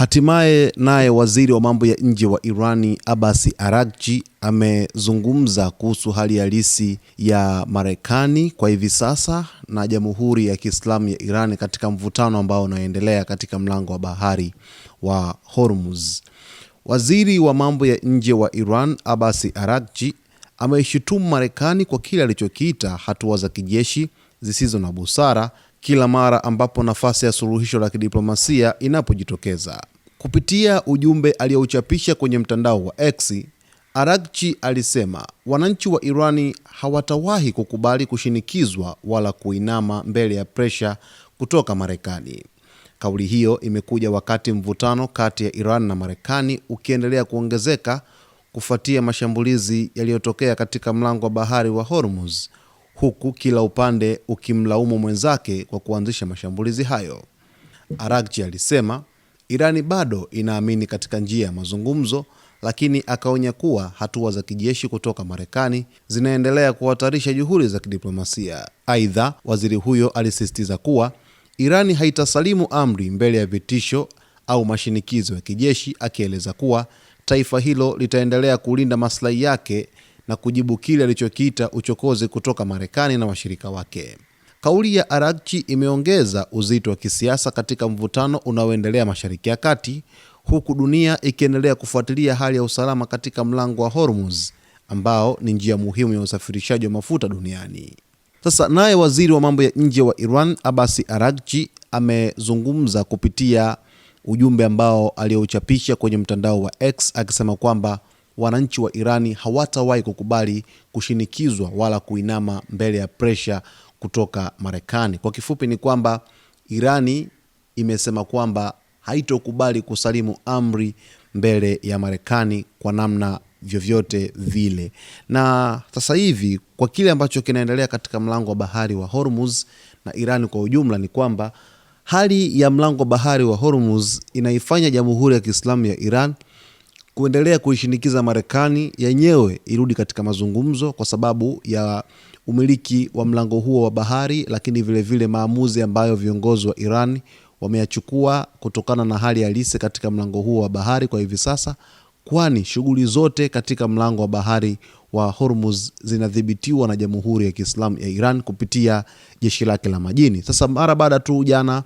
Hatimaye naye waziri wa mambo ya nje wa Irani Abbas Araghchi amezungumza kuhusu hali halisi ya Marekani kwa hivi sasa na Jamhuri ya Kiislamu ya Iran katika mvutano ambao unaendelea katika mlango wa bahari wa Hormuz. Waziri wa mambo ya nje wa Iran Abbas Araghchi ameishutumu Marekani kwa kile alichokiita hatua za kijeshi zisizo na busara kila mara ambapo nafasi ya suluhisho la kidiplomasia inapojitokeza. Kupitia ujumbe aliyouchapisha kwenye mtandao wa X, Araghchi alisema wananchi wa Irani hawatawahi kukubali kushinikizwa wala kuinama mbele ya presha kutoka Marekani. Kauli hiyo imekuja wakati mvutano kati ya Iran na Marekani ukiendelea kuongezeka kufuatia mashambulizi yaliyotokea katika mlango wa bahari wa Hormuz, huku kila upande ukimlaumu mwenzake kwa kuanzisha mashambulizi hayo. Araghchi alisema Irani bado inaamini katika njia ya mazungumzo, lakini akaonya kuwa hatua za kijeshi kutoka Marekani zinaendelea kuhatarisha juhudi za kidiplomasia. Aidha, waziri huyo alisisitiza kuwa Irani haitasalimu amri mbele ya vitisho au mashinikizo ya kijeshi, akieleza kuwa taifa hilo litaendelea kulinda maslahi yake na kujibu kile alichokiita uchokozi kutoka Marekani na washirika wake. Kauli ya Araghchi imeongeza uzito wa kisiasa katika mvutano unaoendelea Mashariki ya Kati, huku dunia ikiendelea kufuatilia hali ya usalama katika mlango wa Hormuz ambao ni njia muhimu ya usafirishaji wa mafuta duniani. Sasa naye waziri wa mambo ya nje wa Iran Abbas Araghchi amezungumza kupitia ujumbe ambao aliouchapisha kwenye mtandao wa X akisema kwamba wananchi wa Irani hawatawahi kukubali kushinikizwa wala kuinama mbele ya presha kutoka Marekani. Kwa kifupi ni kwamba Irani imesema kwamba haitokubali kusalimu amri mbele ya Marekani kwa namna vyovyote vile. Na sasa hivi kwa kile ambacho kinaendelea katika mlango wa bahari wa Hormuz na Irani kwa ujumla ni kwamba hali ya mlango wa bahari wa Hormuz inaifanya Jamhuri ya Kiislamu ya Iran kuendelea kuishinikiza Marekani yenyewe irudi katika mazungumzo kwa sababu ya umiliki wa mlango huo wa bahari, lakini vile vile maamuzi ambayo viongozi wa Iran wameyachukua kutokana na hali halisi katika mlango huo wa bahari kwa hivi sasa, kwani shughuli zote katika mlango wa bahari wa Hormuz zinadhibitiwa na Jamhuri ya Kiislamu ya Iran kupitia jeshi lake la majini. Sasa mara baada tu jana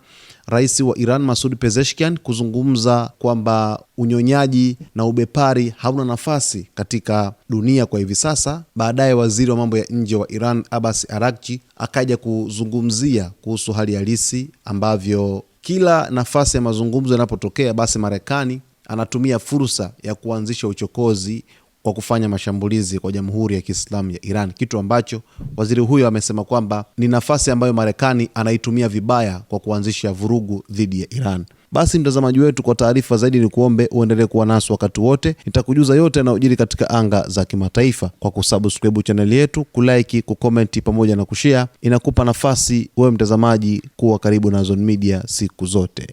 Rais wa Iran Masoud Pezeshkian kuzungumza kwamba unyonyaji na ubepari hauna nafasi katika dunia kwa hivi sasa, baadaye waziri wa mambo ya nje wa Iran Abbas Araghchi akaja kuzungumzia kuhusu hali halisi ambavyo kila nafasi ya mazungumzo inapotokea basi Marekani anatumia fursa ya kuanzisha uchokozi kwa kufanya mashambulizi kwa Jamhuri ya Kiislamu ya Iran, kitu ambacho waziri huyo amesema kwamba ni nafasi ambayo Marekani anaitumia vibaya kwa kuanzisha vurugu dhidi ya Iran. Basi mtazamaji wetu, kwa taarifa zaidi ni kuombe uendelee kuwa nasi wakati wote. Nitakujuza yote yanayojiri katika anga za kimataifa kwa kusubscribe channel yetu, kulike, kucomment pamoja na kushare. Inakupa nafasi wewe mtazamaji kuwa karibu na Zone Media siku zote.